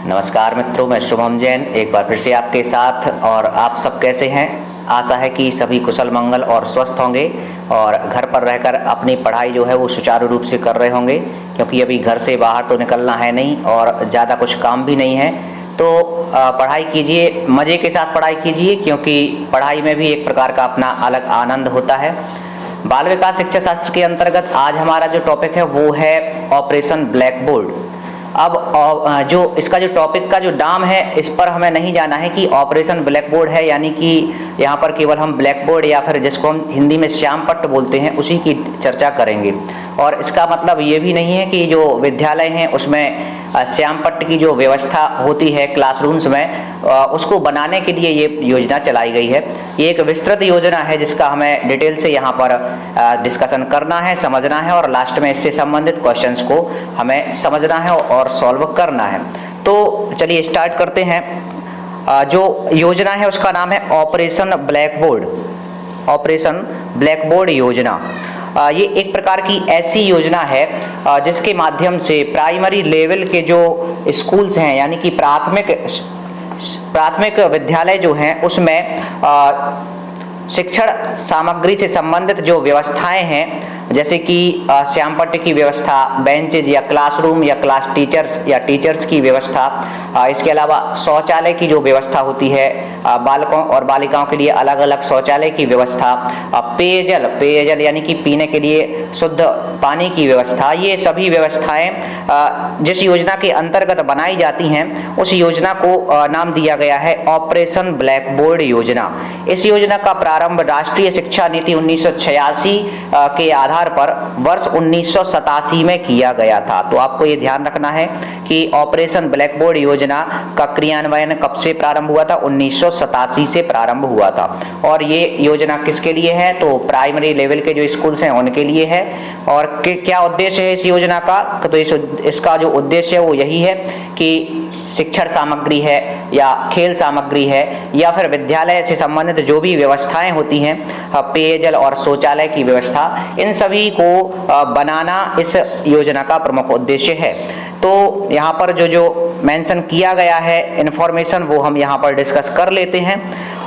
नमस्कार मित्रों, मैं शुभम जैन एक बार फिर से आपके साथ। और आप सब कैसे हैं? आशा है कि सभी कुशल मंगल और स्वस्थ होंगे और घर पर रहकर अपनी पढ़ाई जो है वो सुचारू रूप से कर रहे होंगे, क्योंकि अभी घर से बाहर तो निकलना है नहीं और ज़्यादा कुछ काम भी नहीं है। तो पढ़ाई कीजिए, मज़े के साथ पढ़ाई कीजिए, क्योंकि पढ़ाई में भी एक प्रकार का अपना अलग आनंद होता है। बाल विकास शिक्षा शास्त्र के अंतर्गत आज हमारा जो टॉपिक है वो है ऑपरेशन ब्लैक बोर्ड। अब जो इसका जो टॉपिक का जो नाम है, इस पर हमें नहीं जाना है कि ऑपरेशन ब्लैक बोर्ड है, यानी कि यहाँ पर केवल हम ब्लैक बोर्ड या फिर जिसको हम हिंदी में श्याम पट्ट बोलते हैं उसी की चर्चा करेंगे। और इसका मतलब ये भी नहीं है कि जो विद्यालय हैं उसमें श्याम पट्ट की जो व्यवस्था होती है क्लासरूम्स में, उसको बनाने के लिए ये योजना चलाई गई है। ये एक विस्तृत योजना है जिसका हमें डिटेल से यहाँ पर डिस्कशन करना है, समझना है और लास्ट में इससे संबंधित क्वेश्चंस को हमें समझना है और सॉल्व करना है। तो चलिए स्टार्ट करते हैं। जो योजना है उसका नाम है operation black board. Operation black board योजना ये एक प्रकार की ऐसी योजना है जिसके माध्यम से प्राइमरी लेवल के जो स्कूल्स हैं, यानी कि प्राथमिक विद्यालय जो हैं उसमें शिक्षण सामग्री से संबंधित जो व्यवस्थाएं हैं, जैसे कि श्याम पट्ट की व्यवस्था, बेंचेज या क्लासरूम या क्लास टीचर्स या टीचर्स की व्यवस्था, इसके अलावा शौचालय की जो व्यवस्था होती है, बालकों और बालिकाओं के लिए अलग अलग शौचालय की व्यवस्था, पेयजल यानी कि पीने के लिए शुद्ध पानी की व्यवस्था, ये सभी व्यवस्थाएं जिस योजना के अंतर्गत बनाई जाती हैं उस योजना को नाम दिया गया है ऑपरेशन ब्लैक बोर्ड योजना। इस योजना का प्रारंभ राष्ट्रीय शिक्षा नीति 1986 के आधार पर वर्ष 1987 में किया गया था। तो आपको ये ध्यान रखना है कि ऑपरेशन ब्लैक बोर्ड योजना का क्रियान्वयन कब से प्रारंभ हुआ था? 1987 से प्रारंभ हुआ था। और ये योजना किसके लिए है? तो प्राइमरी लेवल के जो स्कूल्स हैं उनके लिए है। और क्या उद्देश्य है इस योजना का? तो इसका जो उद्देश्य है वो यही है कि शिक्षण सामग्री है या खेल सामग्री है या फिर विद्यालय से संबंधित जो भी व्यवस्थाएं होती हैं, पेयजल और शौचालय की व्यवस्था, इन सभी को बनाना इस योजना का प्रमुख उद्देश्य है। तो यहाँ पर जो मेंशन किया गया है इंफॉर्मेशन वो हम यहाँ पर डिस्कस कर लेते हैं।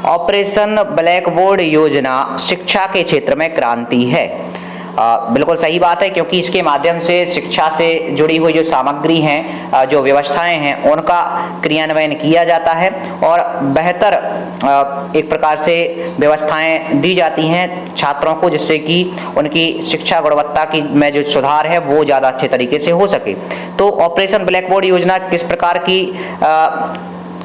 ऑपरेशन ब्लैक बोर्ड योजना शिक्षा के क्षेत्र में क्रांति है। बिल्कुल सही बात है, क्योंकि इसके माध्यम से शिक्षा से जुड़ी हुई जो सामग्री हैं, जो व्यवस्थाएं हैं, उनका क्रियान्वयन किया जाता है और बेहतर एक प्रकार से व्यवस्थाएं दी जाती हैं छात्रों को, जिससे कि उनकी शिक्षा गुणवत्ता की में जो सुधार है वो ज़्यादा अच्छे तरीके से हो सके। तो ऑपरेशन ब्लैक बोर्ड योजना किस प्रकार की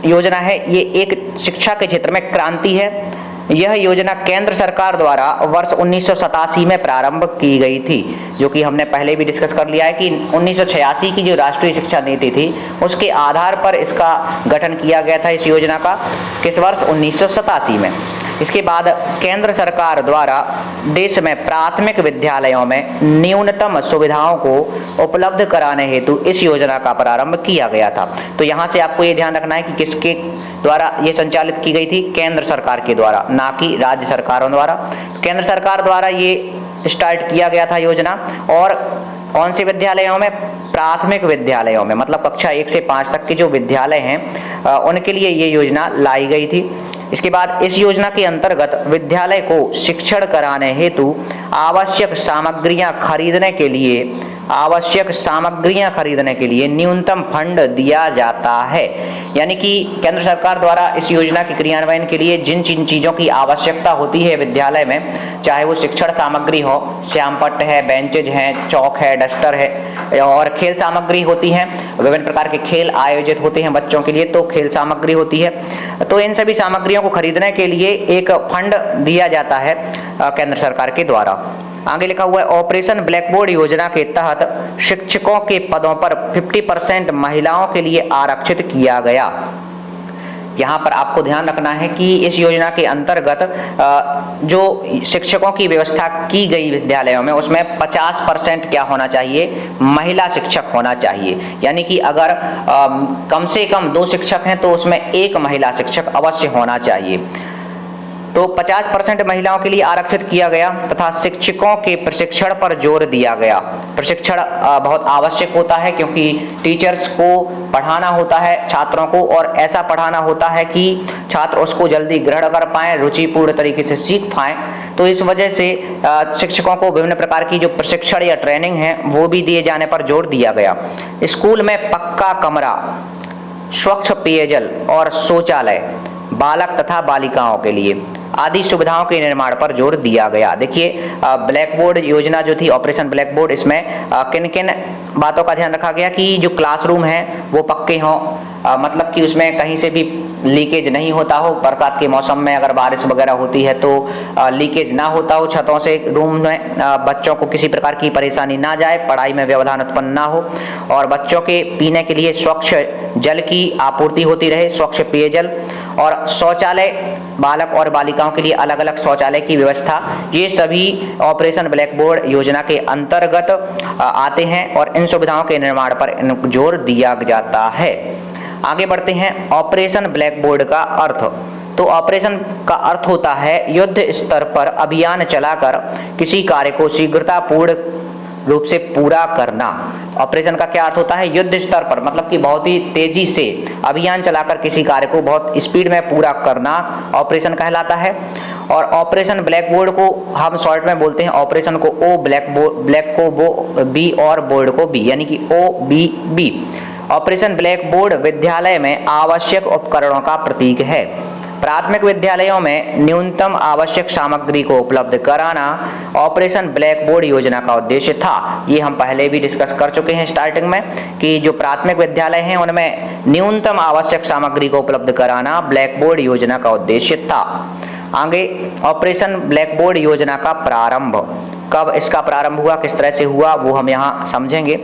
योजना है? ये एक शिक्षा के क्षेत्र में क्रांति है। यह योजना केंद्र सरकार द्वारा वर्ष 1987 में प्रारंभ की गई थी, जो कि हमने पहले भी डिस्कस कर लिया है कि 1986 की जो राष्ट्रीय शिक्षा नीति थी उसके आधार पर इसका गठन किया गया था, इस योजना का। किस वर्ष? 1987 में। इसके बाद केंद्र सरकार द्वारा देश में प्राथमिक विद्यालयों में न्यूनतम सुविधाओं को उपलब्ध कराने हेतु इस योजना का प्रारंभ किया गया था। तो यहाँ से आपको ये ध्यान रखना है कि किसके द्वारा ये संचालित की गई थी? केंद्र सरकार के द्वारा, ना कि राज्य सरकारों द्वारा। केंद्र सरकार द्वारा ये स्टार्ट किया गया था योजना। और कौन से विद्यालयों में? प्राथमिक विद्यालयों में, मतलब कक्षा 1 से 5 तक के जो विद्यालय हैं उनके लिए ये योजना लाई गई थी। इसके बाद इस योजना के अंतर्गत विद्यालय को शिक्षण कराने हेतु आवश्यक सामग्रियां खरीदने के लिए न्यूनतम फंड दिया जाता है। यानी कि केंद्र सरकार द्वारा इस योजना के क्रियान्वयन के लिए जिन चीज़ों की आवश्यकता होती है विद्यालय में, चाहे वो शिक्षण सामग्री हो, श्याम पट्ट है, बेंचेज हैं, चौक है, डस्टर है, और खेल सामग्री होती हैं, विभिन्न प्रकार के खेल आयोजित होते हैं बच्चों के लिए, तो खेल सामग्री होती है। तो इन सभी सामग्रियों को खरीदने के लिए एक फंड दिया जाता है केंद्र सरकार के द्वारा। आगे लिखा हुआ है ऑपरेशन ब्लैक बोर्ड योजना के तहत शिक्षकों के पदों पर 50% महिलाओं के लिए आरक्षित किया गया। यहाँ पर आपको ध्यान रखना है कि इस योजना के अंतर्गत जो शिक्षकों की व्यवस्था की गई विद्यालयों में, उसमें 50% क्या होना चाहिए? महिला शिक्षक होना चाहिए। यानी कि अगर कम से कम 2 शिक्षक हैं तो उसमें 1 महिला शिक्षक अवश्य होना चाहिए। तो 50% महिलाओं के लिए आरक्षित किया गया तथा शिक्षकों के प्रशिक्षण पर जोर दिया गया। प्रशिक्षण बहुत आवश्यक होता है क्योंकि टीचर्स को पढ़ाना होता है छात्रों को, और ऐसा पढ़ाना होता है कि छात्र उसको जल्दी ग्रहण कर पाएं, रुचिपूर्ण तरीके से सीख पाएं। तो इस वजह से शिक्षकों को विभिन्न प्रकार की जो प्रशिक्षण या ट्रेनिंग है वो भी दिए जाने पर जोर दिया गया। स्कूल में पक्का कमरा, स्वच्छ पेयजल और शौचालय बालक तथा बालिकाओं के लिए आदि सुविधाओं के निर्माण पर जोर दिया गया। देखिए ब्लैक बोर्ड योजना जो थी, ऑपरेशन ब्लैक बोर्ड, इसमें किन किन बातों का ध्यान रखा गया कि जो क्लासरूम है वो पक्के हों, मतलब कि उसमें कहीं से भी लीकेज नहीं होता हो। बरसात के मौसम में अगर बारिश वगैरह होती है तो लीकेज ना होता हो छतों से, रूम में बच्चों को किसी प्रकार की परेशानी ना जाए, पढ़ाई में व्यवधान उत्पन्न ना हो, और बच्चों के पीने के लिए स्वच्छ जल की आपूर्ति होती रहे, स्वच्छ पेयजल, और शौचालय बालक और बालिकाओं के लिए अलग अलग शौचालय की व्यवस्था। ये सभी ऑपरेशन ब्लैक बोर्ड योजना के अंतर्गत आते हैं और इन सुविधाओं के निर्माण पर जोर दिया जाता है। आगे बढ़ते हैं। ऑपरेशन ब्लैक बोर्ड का अर्थ। तो ऑपरेशन का अर्थ होता है युद्ध स्तर पर अभियान चलाकर किसी कार्य को शीघ्रतापूर्ण रूप से पूरा करना। ऑपरेशन का क्या अर्थ होता है? युद्ध स्तर पर, मतलब कि बहुत ही तेजी से अभियान चलाकर किसी कार्य को बहुत स्पीड में पूरा करना ऑपरेशन कहलाता है। और ऑपरेशन ब्लैक बोर्ड को हम शॉर्ट में बोलते हैं, ऑपरेशन को ओ ब्लैक को वो बी और बोर्ड को बी, यानी कि OBB। ऑपरेशन ब्लैक बोर्ड विद्यालय में आवश्यक उपकरणों का प्रतीक है। प्राथमिक विद्यालयों में न्यूनतम आवश्यक सामग्री को उपलब्ध कराना ऑपरेशन ब्लैक बोर्ड योजना का उद्देश्य था। ये हम पहले भी डिस्कस कर चुके हैं स्टार्टिंग में कि जो प्राथमिक विद्यालय हैं उनमें न्यूनतम आवश्यक सामग्री को उपलब्ध कराना ब्लैक बोर्ड योजना का उद्देश्य था। आगे ऑपरेशन ब्लैक बोर्ड योजना का प्रारंभ, कब इसका प्रारंभ हुआ, किस तरह से हुआ, वो हम यहाँ समझेंगे।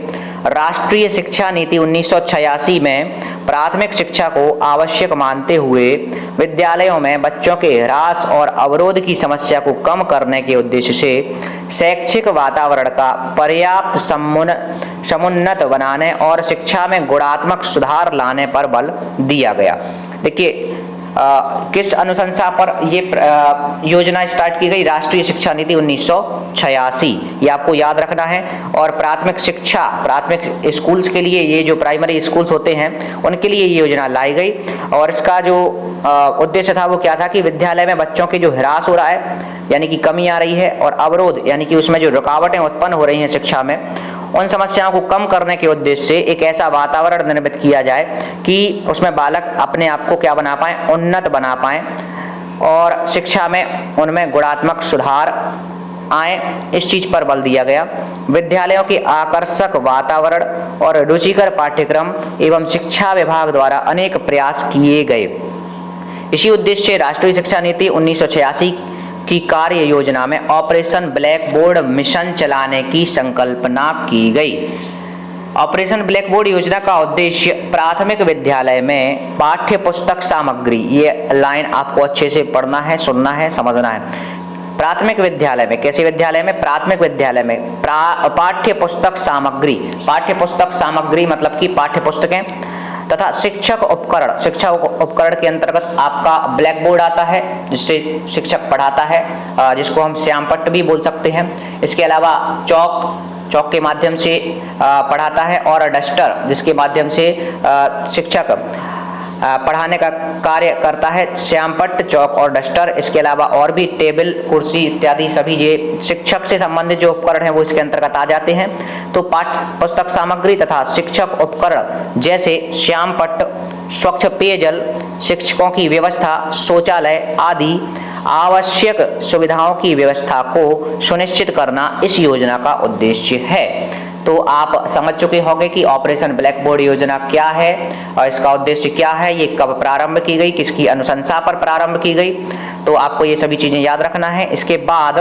राष्ट्रीय शिक्षा नीति 1986 में प्राथमिक शिक्षा को आवश्यक मानते हुए विद्यालयों में बच्चों के ह्रास और अवरोध की समस्या को कम करने के उद्देश्य से शैक्षिक वातावरण का पर्याप्त समुन्नत बनाने और शिक्षा में गुणात्मक सुधार लाने पर बल दिया गया। देखिए किस अनुशंसा पर ये योजना स्टार्ट की गई? राष्ट्रीय शिक्षा नीति 1986, ये आपको याद रखना है। और प्राथमिक शिक्षा, प्राथमिक स्कूल्स के लिए, ये जो प्राइमरी स्कूल्स होते हैं उनके लिए ये योजना लाई गई। और इसका जो उद्देश्य था वो क्या था कि विद्यालय में बच्चों के जो ह्रास हो रहा है, यानी कि कमी आ रही है, और अवरोध यानी कि उसमें जो रुकावटें उत्पन्न हो रही हैं शिक्षा में, उन समस्याओं को कम करने के उद्देश्य से एक ऐसा वातावरण निर्मित किया जाए कि उसमें बालक अपने आप को क्या बना पाएं, उन्नत बना पाएं, और शिक्षा में उनमें गुणात्मक सुधार आए, इस चीज पर बल दिया गया। विद्यालयों के आकर्षक वातावरण और रुचिकर पाठ्यक्रम एवं शिक्षा विभाग द्वारा अनेक प्रयास किए गए। इसी उद्देश्य से राष्ट्रीय शिक्षा नीति 1986 की कार्य योजना में ऑपरेशन ब्लैक बोर्ड मिशन चलाने की संकल्पना की गई। ऑपरेशन ब्लैक बोर्ड योजना का उद्देश्य प्राथमिक विद्यालय में पाठ्य पुस्तक सामग्री, ये लाइन आपको अच्छे से पढ़ना है, सुनना है, समझना है। प्राथमिक विद्यालय में, कैसे विद्यालय में? प्राथमिक विद्यालय में पाठ्य पुस्तक सामग्री मतलब कि पाठ्य पुस्तकें तथा शिक्षक उपकरण, शिक्षा उपकरण के अंतर्गत आपका ब्लैक बोर्ड आता है जिससे शिक्षक पढ़ाता है, जिसको हम श्यामपट्ट भी बोल सकते हैं। इसके अलावा चौक के माध्यम से पढ़ाता है, और डस्टर जिसके माध्यम से शिक्षक पढ़ाने का कार्य करता है, श्यामपट्ट, चौक और डस्टर। इसके अलावा और भी टेबल, कुर्सी इत्यादि सभी ये शिक्षक से संबंधित जो उपकरण हैं वो इसके अंतर्गत आ जाते हैं। तो पाठ्य पुस्तक सामग्री तथा शिक्षक उपकरण जैसे श्यामपट्ट, स्वच्छ पेयजल, शिक्षकों की व्यवस्था, शौचालय आदि आवश्यक सुविधाओं की व्यवस्था को सुनिश्चित करना इस योजना का उद्देश्य है। तो आप समझ चुके होंगे कि ऑपरेशन ब्लैक बोर्ड योजना क्या है और इसका उद्देश्य क्या है, ये कब प्रारंभ की गई, किसकी अनुशंसा पर प्रारंभ की गई। तो आपको ये सभी चीजें याद रखना है। इसके बाद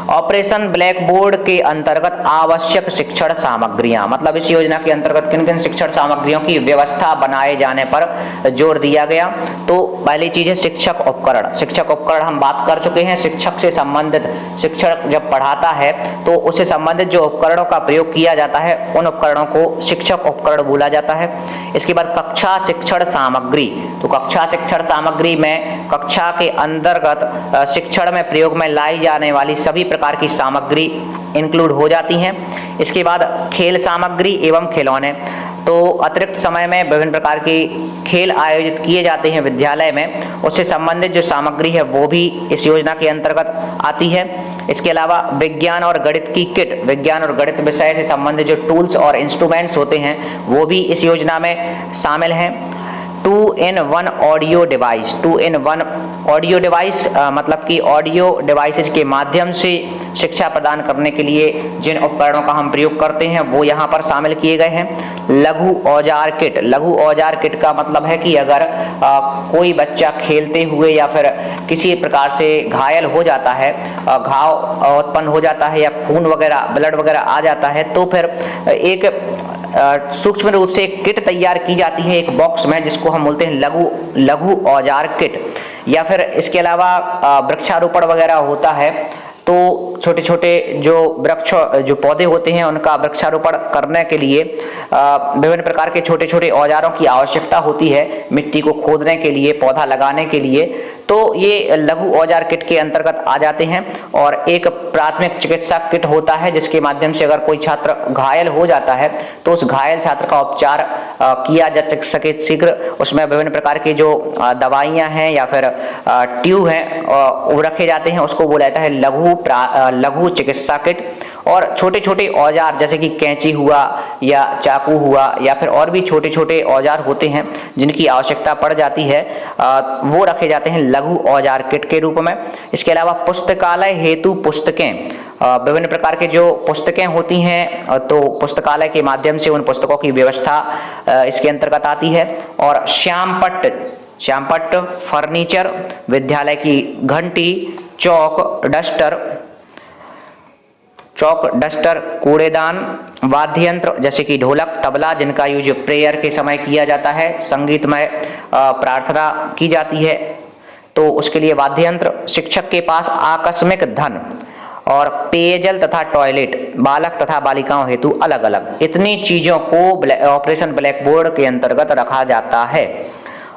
ऑपरेशन ब्लैक बोर्ड के अंतर्गत आवश्यक शिक्षण सामग्रियां, मतलब इस योजना के अंतर्गत किन किन शिक्षण सामग्रियों की व्यवस्था बनाए जाने पर जोर दिया गया। तो पहली चीज है शिक्षक उपकरण। शिक्षक उपकरण हम बात कर चुके हैं, शिक्षक से संबंधित, शिक्षक जब पढ़ाता है तो उससे संबंधित जो उपकरणों का प्रयोग किया जाता है उन उपकरणों को शिक्षक उपकरण बोला जाता है। इसके बाद कक्षा शिक्षण सामग्री, तो कक्षा शिक्षण सामग्री में कक्षा के अंतर्गत शिक्षण में प्रयोग में लाई जाने वाली सभी प्रकार की सामग्री इंक्लूड हो जाती हैं। इसके बाद खेल सामग्री एवं खिलौने, तो अतिरिक्त समय में विभिन्न प्रकार के खेल आयोजित किए जाते हैं विद्यालय में, उससे संबंधित जो सामग्री है वो भी इस योजना के अंतर्गत आती है। इसके अलावा विज्ञान और गणित की किट, विज्ञान और गणित विषय से संबंधित जो टूल्स और इंस्ट्रूमेंट्स होते हैं वो भी इस योजना में शामिल हैं। 2-in-1 audio device, 2-in-1 audio device मतलब कि ऑडियो डिवाइसेज के माध्यम से शिक्षा प्रदान करने के लिए जिन उपकरणों का हम प्रयोग करते हैं वो यहाँ पर शामिल किए गए हैं। लघु औजार किट, लघु औजार किट का मतलब है कि अगर कोई बच्चा खेलते हुए या फिर किसी प्रकार से घायल हो जाता है, घाव उत्पन्न हो जाता है या खून वगैरह, ब्लड वगैरह आ जाता है, तो फिर एक सूक्ष्म रूप से एक किट तैयार की जाती है एक बॉक्स में, जिसको हम बोलते हैं लघु औजार किट। या फिर इसके अलावा वृक्षारोपण वगैरह होता है तो छोटे छोटे जो वृक्ष जो पौधे होते हैं उनका वृक्षारोपण करने के लिए विभिन्न प्रकार के छोटे छोटे औजारों की आवश्यकता होती है, मिट्टी को खोदने के लिए, पौधा लगाने के लिए, तो ये लघु औजार किट के अंतर्गत आ जाते हैं। और एक प्राथमिक चिकित्सा किट होता है जिसके माध्यम से अगर कोई छात्र घायल हो जाता है तो उस घायल छात्र का उपचार किया जा सके शीघ्र। उसमें विभिन्न प्रकार की जो दवाइयां हैं या फिर ट्यूब हैं वो रखे जाते हैं, उसको बोला जाता है लघु चिकित्सा किट। और छोटे छोटे औजार जैसे कि कैंची हुआ या चाकू हुआ या फिर और भी छोटे छोटे औजार होते हैं जिनकी आवश्यकता पड़ जाती है, वो रखे जाते हैं लघु औजार किट के रूप में। इसके अलावा पुस्तकालय हेतु पुस्तकें, विभिन्न प्रकार के जो पुस्तकें होती हैं तो पुस्तकालय के माध्यम से उन पुस्तकों की व्यवस्था इसके अंतर्गत आती है। और श्यामपट्ट फर्नीचर, विद्यालय की घंटी, चौक डस्टर, कूड़ेदान, वाद्य यंत्र जैसे कि ढोलक, तबला, जिनका यूज प्रेयर के समय किया जाता है, संगीतमय प्रार्थना की जाती है तो उसके लिए वाद्य यंत्र। शिक्षक के पास आकस्मिक धन और पेयजल तथा टॉयलेट, बालक तथा बालिकाओं हेतु अलग अलग, इतनी चीजों को ऑपरेशन ब्लैक बोर्ड के अंतर्गत रखा जाता है।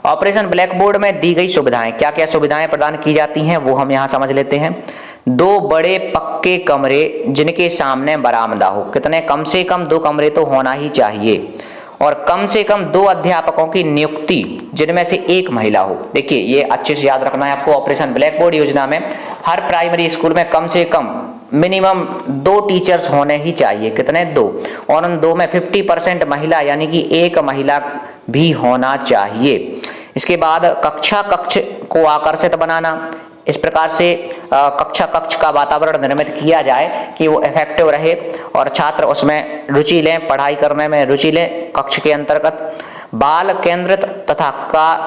ऑपरेशन ब्लैक बोर्ड में दी गई सुविधाएं, क्या क्या सुविधाएं प्रदान की जाती हैं वो हम यहाँ समझ लेते हैं। 2 बड़े पक्के कमरे जिनके सामने बरामदा हो, कितने, कम से कम 2 कमरे तो होना ही चाहिए। और कम से कम 2 अध्यापकों की नियुक्ति जिनमें से 1 महिला हो। देखिए ये अच्छे से याद रखना है आपको, ऑपरेशन ब्लैक बोर्ड योजना में हर प्राइमरी स्कूल में कम से कम मिनिमम 2 टीचर्स होने ही चाहिए। कितने, 2, और उन 2 में 50% महिला यानी कि 1 महिला भी होना चाहिए। इसके बाद कक्षा कक्ष को आकर्षित बनाना, इस प्रकार से कक्षा कक्ष का वातावरण निर्मित किया जाए कि वो इफेक्टिव रहे और छात्र उसमें रुचि लें, पढ़ाई करने में रुचि लें कक्ष के अंतर्गत। बाल केंद्रित तथा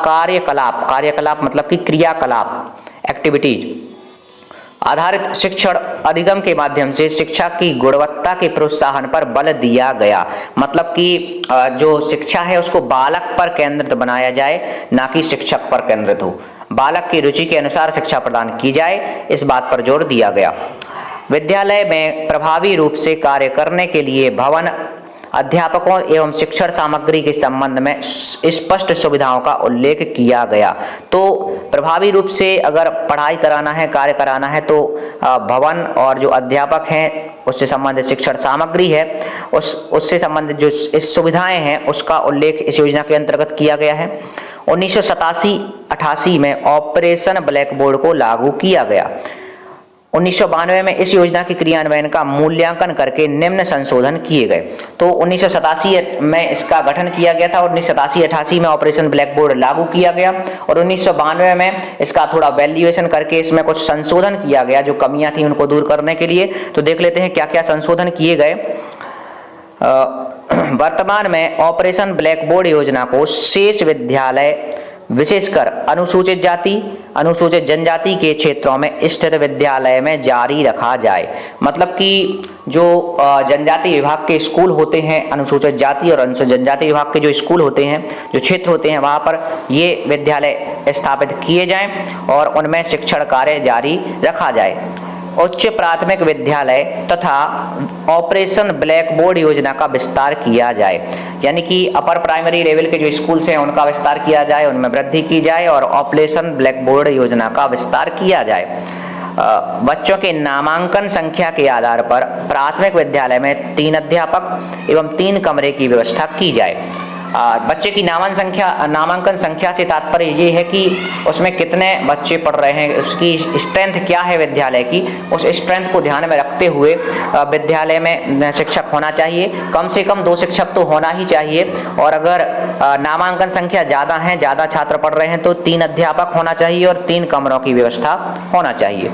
कार्यकलाप मतलब कि क्रियाकलाप, एक्टिविटीज आधारित शिक्षण अधिगम के माध्यम से शिक्षा की गुणवत्ता के प्रोत्साहन पर बल दिया गया। मतलब कि जो शिक्षा है उसको बालक पर केंद्रित बनाया जाए, ना कि शिक्षक पर केंद्रित हो। बालक की रुचि के अनुसार शिक्षा प्रदान की जाए, इस बात पर जोर दिया गया। विद्यालय में प्रभावी रूप से कार्य करने के लिए भवन, अध्यापकों एवं शिक्षण सामग्री के संबंध में स्पष्ट सुविधाओं का उल्लेख किया गया। तो प्रभावी रूप से अगर पढ़ाई कराना है, कार्य कराना है तो भवन और जो अध्यापक हैं उससे संबंधित शिक्षण सामग्री है, उससे संबंधित जो इस सुविधाएं हैं उसका उल्लेख इस योजना के अंतर्गत किया गया है। 1987-88 में ऑपरेशन ब्लैक बोर्ड को लागू किया गया। 1992 में इस योजना के क्रियान्वयन का मूल्यांकन करके निम्न संशोधन किए गए। तो 1987 में इसका गठन किया गया था और 1987-88 में ऑपरेशन ब्लैक बोर्ड लागू किया गया और 1992 में इसका थोड़ा वैल्यूएशन करके इसमें कुछ संशोधन किया गया, जो कमियां थी उनको दूर करने के लिए। तो देख लेते हैं क्या क्या संशोधन किए गए। वर्तमान में ऑपरेशन ब्लैक बोर्ड योजना को शेष विद्यालय विशेषकर अनुसूचित जाति, अनुसूचित जनजाति के क्षेत्रों में स्थित विद्यालय में जारी रखा जाए। मतलब कि जो जनजाति विभाग के स्कूल होते हैं, अनुसूचित जाति और अनुसूचित जनजाति विभाग के जो स्कूल होते हैं, जो क्षेत्र होते हैं, वहाँ पर ये विद्यालय स्थापित किए जाएं और उनमें शिक्षण कार्य जारी रखा जाए। उच्च प्राथमिक विद्यालय तथा ऑपरेशन ब्लैक बोर्ड योजना का विस्तार किया जाए। यानी कि अपर प्राइमरी लेवल के जो स्कूल्स हैं उनका विस्तार किया जाए, उनमें वृद्धि की जाए और ऑपरेशन ब्लैक बोर्ड योजना का विस्तार किया जाए। बच्चों के नामांकन संख्या के आधार पर प्राथमिक विद्यालय में 3 अध्यापक एवं 3 कमरे की व्यवस्था की जाए। बच्चे की नामांकन संख्या से तात्पर्य ये है कि उसमें कितने बच्चे पढ़ रहे हैं, उसकी स्ट्रेंथ क्या है विद्यालय की, उस स्ट्रेंथ को ध्यान में रखते हुए विद्यालय में शिक्षक होना चाहिए। कम से कम 2 शिक्षक तो होना ही चाहिए और अगर नामांकन संख्या ज़्यादा है, ज़्यादा छात्र पढ़ रहे हैं तो 3 अध्यापक होना चाहिए और 3 कमरों की व्यवस्था होना चाहिए।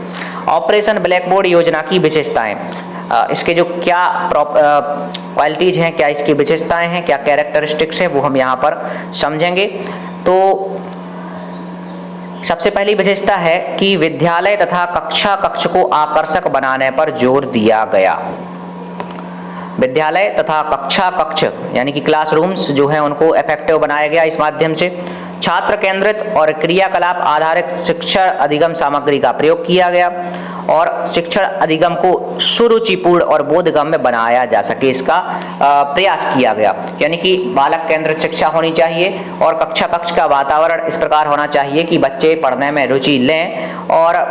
ऑपरेशन ब्लैक बोर्ड योजना की विशेषताएं, इसके जो क्या क्वालिटीज हैं, क्या इसकी विशेषताएं हैं, क्या कैरेक्टरिस्टिक्स हैं, वो हम यहाँ पर समझेंगे। तो सबसे पहली विशेषता है कि विद्यालय तथा कक्ष को आकर्षक बनाने पर जोर दिया गया। विद्यालय तथा कक्ष यानी कि क्लासरूम्स जो हैं उनको इफेक्टिव बनाया गया इस माध्यम से। छात्र केंद्रित और क्रियाकलाप आधारित शिक्षण अधिगम सामग्री का प्रयोग किया गया और शिक्षण अधिगम को सुरुचिपूर्ण और बोधगम्य बनाया जा सके, इसका प्रयास किया गया। यानी कि बालक केंद्रित शिक्षा होनी चाहिए और कक्ष का वातावरण इस प्रकार होना चाहिए कि बच्चे पढ़ने में रुचि लें और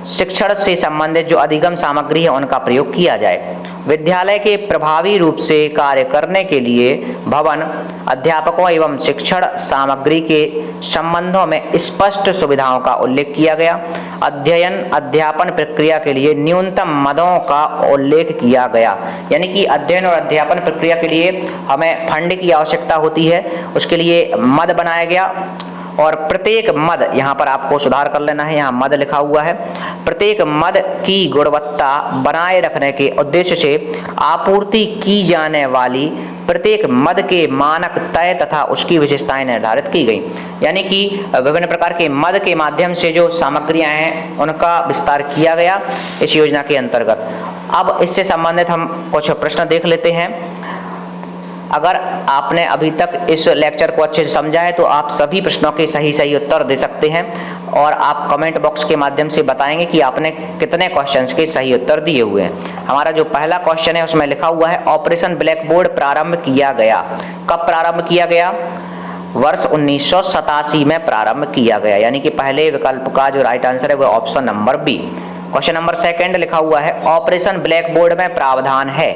शिक्षण से संबंधित जो अधिगम सामग्री है उनका प्रयोग किया जाए। विद्यालय के प्रभावी रूप से कार्य करने के लिए भवन, अध्यापकों एवं शिक्षण सामग्री के संबंधों में स्पष्ट सुविधाओं का उल्लेख किया गया। अध्ययन अध्यापन प्रक्रिया के लिए न्यूनतम मदों का उल्लेख किया गया। यानी कि अध्ययन और अध्यापन प्रक्रिया के लिए हमें फंड की आवश्यकता होती है, उसके लिए मद बनाया गया और प्रत्येक मद, यहाँ पर आपको सुधार कर लेना है, यहाँ मद लिखा हुआ है। प्रत्येक मद की गुणवत्ता बनाए रखने के उद्देश्य से आपूर्ति की जाने वाली प्रत्येक मद के मानक तय तथा उसकी विशेषताएं निर्धारित की गई। यानी कि विभिन्न प्रकार के मद के माध्यम से जो सामग्रियां हैं उनका विस्तार किया गया इस योजना के अंतर्गत। अब इससे संबंधित हम कुछ प्रश्न देख लेते हैं। अगर आपने अभी तक इस लेक्चर को अच्छे से समझा है तो आप सभी प्रश्नों के सही उत्तर दे सकते हैं और आप कमेंट बॉक्स के माध्यम से बताएंगे कि आपने कितने क्वेश्चंस के सही उत्तर दिए हुए हैं। हमारा जो पहला क्वेश्चन है उसमें लिखा हुआ है ऑपरेशन ब्लैक बोर्ड प्रारंभ किया गया। कब प्रारंभ किया गया? वर्ष 1987 में प्रारंभ किया गया। यानी कि पहले विकल्प का जो राइट आंसर है वो option number B. Question number 2 लिखा हुआ है ऑपरेशन ब्लैक बोर्ड में प्रावधान है।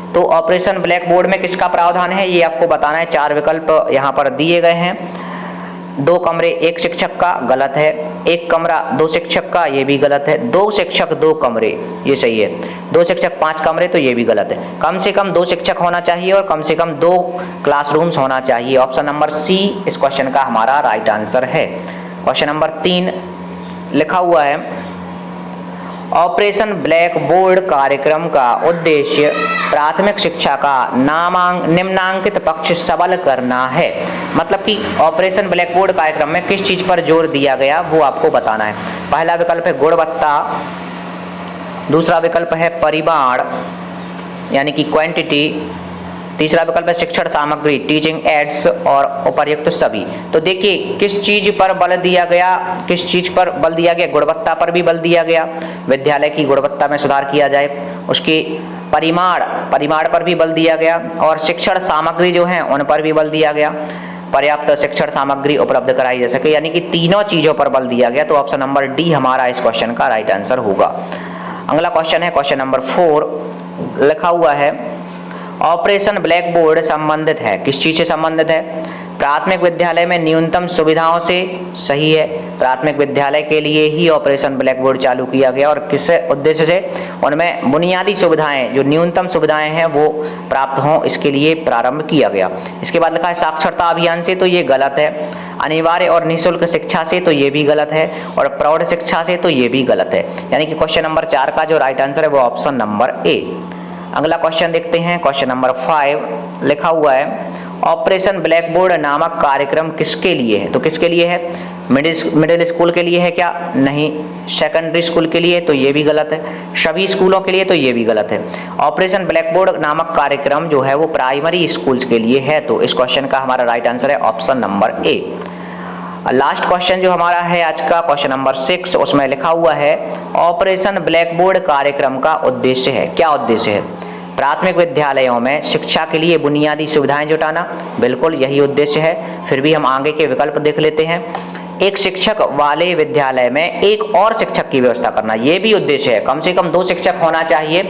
तो ऑपरेशन ब्लैक बोर्ड में किसका प्रावधान है ये आपको बताना है। 4 विकल्प यहाँ पर दिए गए हैं। 2 कमरे 1 शिक्षक का, गलत है। 1 कमरा 2 शिक्षक का, ये भी गलत है। 2 शिक्षक 2 कमरे, ये सही है। 2 शिक्षक 5 कमरे, तो ये भी गलत है। कम से कम 2 शिक्षक होना चाहिए और कम से कम 2 क्लासरूम्स होना चाहिए। ऑप्शन नंबर सी इस क्वेश्चन का हमारा राइट आंसर है। क्वेश्चन नंबर 3 लिखा हुआ है ऑपरेशन ब्लैक बोर्ड कार्यक्रम का उद्देश्य प्राथमिक शिक्षा का निम्नांकित पक्ष सबल करना है। मतलब कि ऑपरेशन ब्लैक बोर्ड कार्यक्रम में किस चीज पर जोर दिया गया वो आपको बताना है। पहला विकल्प है गुणवत्ता, दूसरा विकल्प है परिमाण यानी कि क्वांटिटी, तीसरा विकल्प है शिक्षण सामग्री टीचिंग एड्स और उपर्युक्त सभी। तो देखिए किस चीज पर बल दिया गया, किस चीज पर बल दिया गया? गुणवत्ता पर भी बल दिया गया, विद्यालय की गुणवत्ता में सुधार किया जाए। उसके परिमाण पर भी बल दिया गया और शिक्षण सामग्री जो है उन पर भी बल दिया गया, पर्याप्त शिक्षण सामग्री उपलब्ध कराई जा सके। यानी कि तीनों चीजों पर बल दिया गया। तो ऑप्शन नंबर डी हमारा इस क्वेश्चन का राइट आंसर होगा। अगला क्वेश्चन है क्वेश्चन नंबर 4 लिखा हुआ है ऑपरेशन ब्लैक बोर्ड संबंधित है, किस चीज से संबंधित है? प्राथमिक विद्यालय में न्यूनतम सुविधाओं से, सही है। प्राथमिक विद्यालय के लिए ही ऑपरेशन ब्लैक बोर्ड चालू किया गया और किस उद्देश्य से? उनमें बुनियादी सुविधाएं जो न्यूनतम सुविधाएं हैं वो प्राप्त हों, इसके लिए प्रारंभ किया गया। इसके बाद लिखा है साक्षरता अभियान से, तो ये गलत है। अनिवार्य और निःशुल्क शिक्षा से, तो ये भी गलत है। और प्रौढ़ शिक्षा से, तो ये भी गलत है। यानी कि क्वेश्चन नंबर 4 का जो राइट आंसर है वो ऑप्शन नंबर ए। अगला क्वेश्चन देखते हैं क्वेश्चन नंबर 5 लिखा हुआ है ऑपरेशन ब्लैक बोर्ड नामक कार्यक्रम किसके लिए है? तो किसके लिए है? मिडिल स्कूल के लिए है क्या? नहीं। सेकेंडरी स्कूल के लिए? तो ये भी गलत है। सभी स्कूलों के लिए? तो ये भी गलत है। ऑपरेशन ब्लैक बोर्ड नामक कार्यक्रम जो है वो प्राइमरी स्कूल्स के लिए है। तो इस क्वेश्चन का हमारा राइट आंसर है option number A. Last question जो हमारा है आज का, क्वेश्चन नंबर 6, उसमें लिखा हुआ है ऑपरेशन ब्लैक बोर्ड कार्यक्रम का उद्देश्य है। क्या उद्देश्य है? प्राथमिक विद्यालयों में शिक्षा के लिए बुनियादी सुविधाएं जुटाना, बिल्कुल यही उद्देश्य है। फिर भी हम आगे के विकल्प देख लेते हैं। एक शिक्षक वाले विद्यालय में एक और शिक्षक की व्यवस्था करना, ये भी उद्देश्य है। कम से कम 2 शिक्षक होना चाहिए,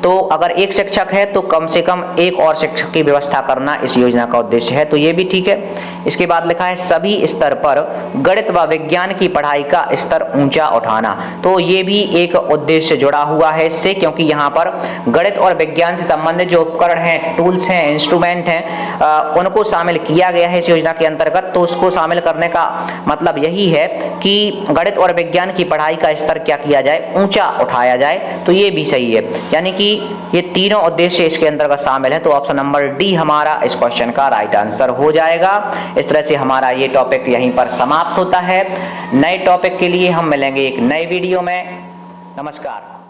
तो अगर एक शिक्षक है तो कम से कम एक और शिक्षक की व्यवस्था करना इस योजना का उद्देश्य है, तो ये भी ठीक है। इसके बाद लिखा है सभी स्तर पर गणित व विज्ञान की पढ़ाई का स्तर ऊंचा उठाना, तो ये भी एक उद्देश्य जुड़ा हुआ है इससे, क्योंकि यहाँ पर गणित और विज्ञान से संबंधित जो उपकरण हैं, टूल्स हैं, इंस्ट्रूमेंट हैं, उनको शामिल किया गया है इस योजना के अंतर्गत। तो उसको शामिल करने का मतलब यही है कि गणित और विज्ञान की पढ़ाई का स्तर क्या किया जाए, ऊंचा उठाया जाए, तो ये भी सही है। यानी कि ये तीनों उद्देश्य इसके अंतर्गत शामिल है। तो ऑप्शन नंबर डी हमारा इस क्वेश्चन का राइट आंसर हो जाएगा। इस तरह से हमारा ये टॉपिक यहीं पर समाप्त होता है। नए टॉपिक के लिए हम मिलेंगे एक नए वीडियो में। नमस्कार।